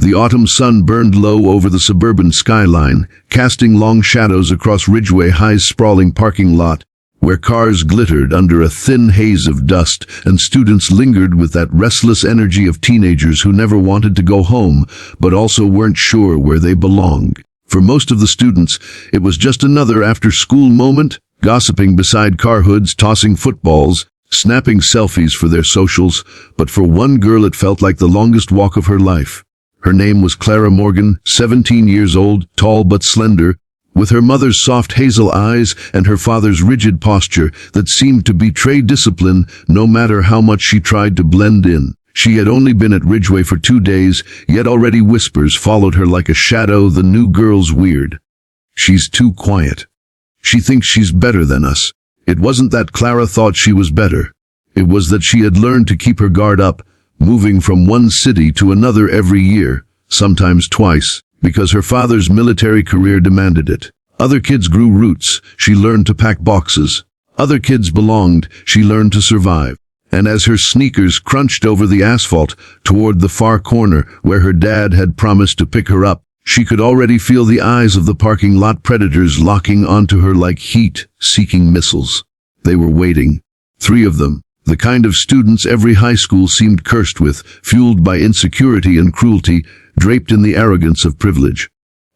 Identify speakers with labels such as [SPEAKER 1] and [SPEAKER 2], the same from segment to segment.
[SPEAKER 1] The autumn sun burned low over the suburban skyline, casting long shadows across Ridgeway High's sprawling parking lot, where cars glittered under a thin haze of dust and students lingered with that restless energy of teenagers who never wanted to go home, but also weren't sure where they belonged. For most of the students, it was just another after-school moment, gossiping beside car hoods, tossing footballs, snapping selfies for their socials, but for one girl it felt like the longest walk of her life. Her name was Clara Morgan, 17 years old, tall but slender, with her mother's soft hazel eyes and her father's rigid posture that seemed to betray discipline no matter how much she tried to blend in. She had only been at Ridgeway for 2 days, yet already whispers followed her like a shadow. The new girl's weird. She's too quiet. She thinks she's better than us. It wasn't that Clara thought she was better. It was that she had learned to keep her guard up, moving from one city to another every year, sometimes twice, because her father's military career demanded it. Other kids grew roots, she learned to pack boxes. Other kids belonged, she learned to survive. And as her sneakers crunched over the asphalt toward the far corner where her dad had promised to pick her up, she could already feel the eyes of the parking lot predators locking onto her like heat-seeking missiles. They were waiting. 3 of them. The kind of students every high school seemed cursed with, fueled by insecurity and cruelty, draped in the arrogance of privilege.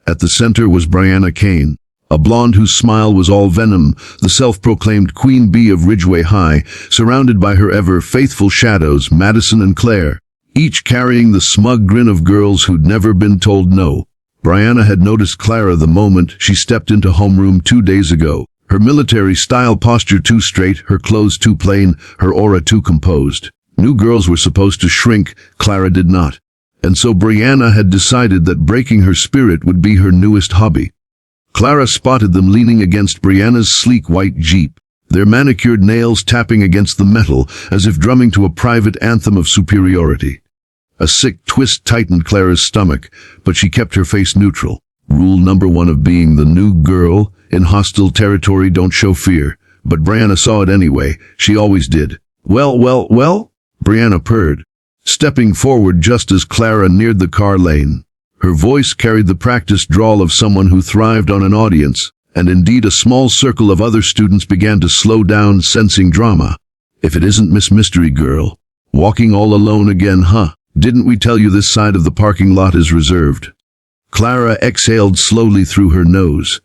[SPEAKER 1] At the center was Brianna Kane, a blonde whose smile was all venom, the self-proclaimed queen bee of Ridgeway High, surrounded by her ever-faithful shadows, Madison and Claire, each carrying the smug grin of girls who'd never been told no. Brianna had noticed Clara the moment she stepped into homeroom 2 days ago. Her military-style posture too straight, her clothes too plain, her aura too composed. New girls were supposed to shrink, Clara did not. And so Brianna had decided that breaking her spirit would be her newest hobby. Clara spotted them leaning against Brianna's sleek white Jeep, their manicured nails tapping against the metal as if drumming to a private anthem of superiority. A sick twist tightened Clara's stomach, but she kept her face neutral. Rule number 1 of being the new girl: in hostile territory, don't show fear. But Brianna saw it anyway. She always did. Well, Brianna purred, stepping forward just as Clara neared the car lane. Her voice carried the practiced drawl of someone who thrived on an audience, and indeed a small circle of other students began to slow down, sensing drama. If it isn't Miss Mystery Girl, walking all alone again, huh? Didn't we tell you this side of the parking lot is reserved? Clara exhaled slowly through her nose.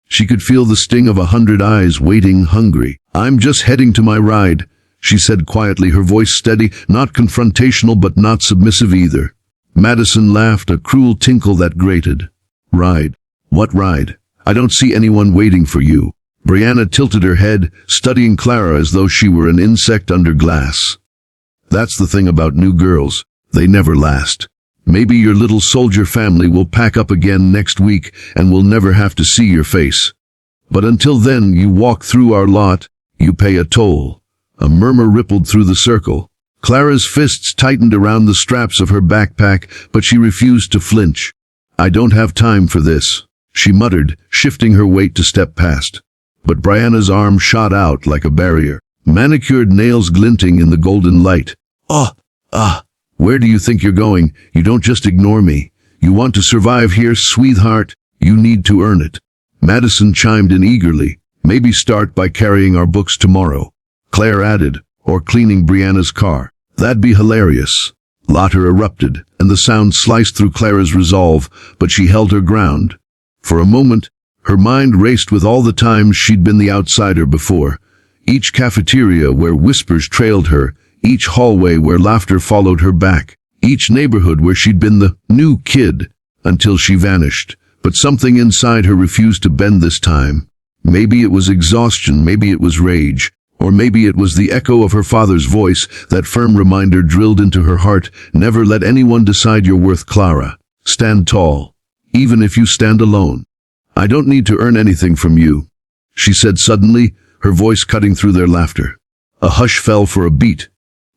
[SPEAKER 1] She could feel the sting of 100 eyes waiting, hungry. I'm just heading to my ride, she said quietly, her voice steady, not confrontational but not submissive either. Madison laughed, a cruel tinkle that grated. Ride? What ride? I don't see anyone waiting for you. Brianna tilted her head, studying Clara as though she were an insect under glass. That's the thing about new girls. They never last. Maybe your little soldier family will pack up again next week and we'll never have to see your face. But until then, you walk through our lot, you pay a toll. A murmur rippled through the circle. Clara's fists tightened around the straps of her backpack, but she refused to flinch. I don't have time for this, she muttered, shifting her weight to step past. But Brianna's arm shot out like a barrier, manicured nails glinting in the golden light. Where do you think you're going? You don't just ignore me. You want to survive here, sweetheart. You need to earn it. Madison chimed in eagerly. Maybe start by carrying our books tomorrow. Claire added, or cleaning Brianna's car. That'd be hilarious. Laughter erupted, and the sound sliced through Clara's resolve, but she held her ground. For a moment, her mind raced with all the times she'd been the outsider before. Each cafeteria where whispers trailed her, each hallway where laughter followed her back, each neighborhood where she'd been the new kid, until she vanished. But something inside her refused to bend this time. Maybe it was exhaustion, maybe it was rage, or maybe it was the echo of her father's voice, that firm reminder drilled into her heart: never let anyone decide your worth, Clara. Stand tall, even if you stand alone. I don't need to earn anything from you, she said suddenly, her voice cutting through their laughter. A hush fell for a beat.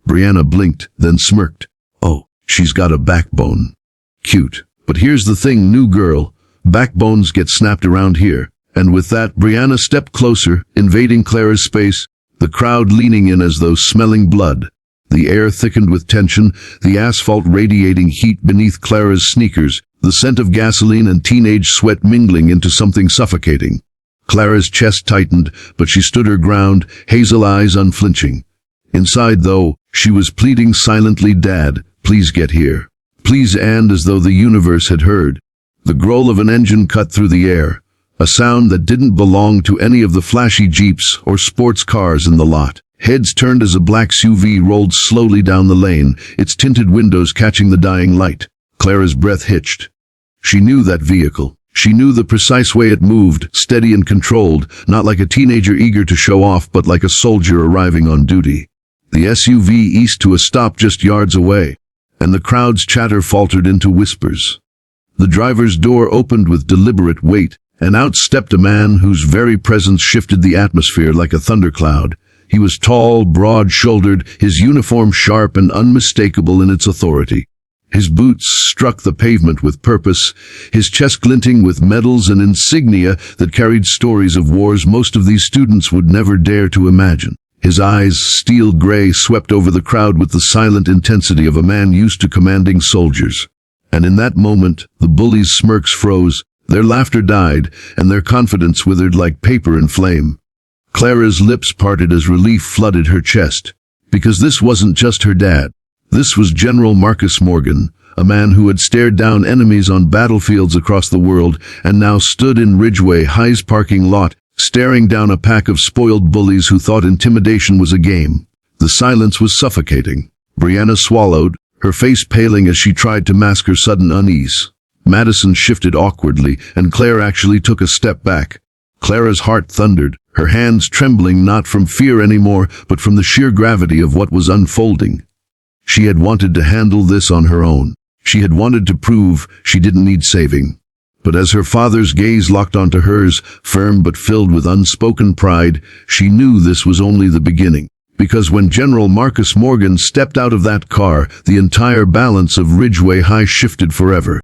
[SPEAKER 1] Brianna blinked, then smirked. Oh, she's got a backbone. Cute. But here's the thing, new girl. Backbones get snapped around here. And with that, Brianna stepped closer, invading Clara's space, the crowd leaning in as though smelling blood. The air thickened with tension, the asphalt radiating heat beneath Clara's sneakers, the scent of gasoline and teenage sweat mingling into something suffocating. Clara's chest tightened, but she stood her ground, hazel eyes unflinching. Inside, though, she was pleading silently, "Dad, please get here. Please," and as though the universe had heard. The growl of an engine cut through the air, a sound that didn't belong to any of the flashy jeeps or sports cars in the lot. Heads turned as a black SUV rolled slowly down the lane, its tinted windows catching the dying light. Clara's breath hitched. She knew that vehicle. She knew the precise way it moved, steady and controlled, not like a teenager eager to show off, but like a soldier arriving on duty. The SUV eased to a stop just yards away, and the crowd's chatter faltered into whispers. The driver's door opened with deliberate weight, and out stepped a man whose very presence shifted the atmosphere like a thundercloud. He was tall, broad-shouldered, his uniform sharp and unmistakable in its authority. His boots struck the pavement with purpose, his chest glinting with medals and insignia that carried stories of wars most of these students would never dare to imagine. His eyes, steel gray, swept over the crowd with the silent intensity of a man used to commanding soldiers. And in that moment, the bullies' smirks froze, their laughter died, and their confidence withered like paper in flame. Clara's lips parted as relief flooded her chest, because this wasn't just her dad. This was General Marcus Morgan, a man who had stared down enemies on battlefields across the world and now stood in Ridgeway High's parking lot, staring down a pack of spoiled bullies who thought intimidation was a game. The silence was suffocating. Brianna swallowed, her face paling as she tried to mask her sudden unease. Madison shifted awkwardly, and Claire actually took a step back. Clara's heart thundered, her hands trembling not from fear anymore, but from the sheer gravity of what was unfolding. She had wanted to handle this on her own. She had wanted to prove she didn't need saving. But as her father's gaze locked onto hers, firm but filled with unspoken pride, she knew this was only the beginning. Because when General Marcus Morgan stepped out of that car, the entire balance of Ridgeway High shifted forever.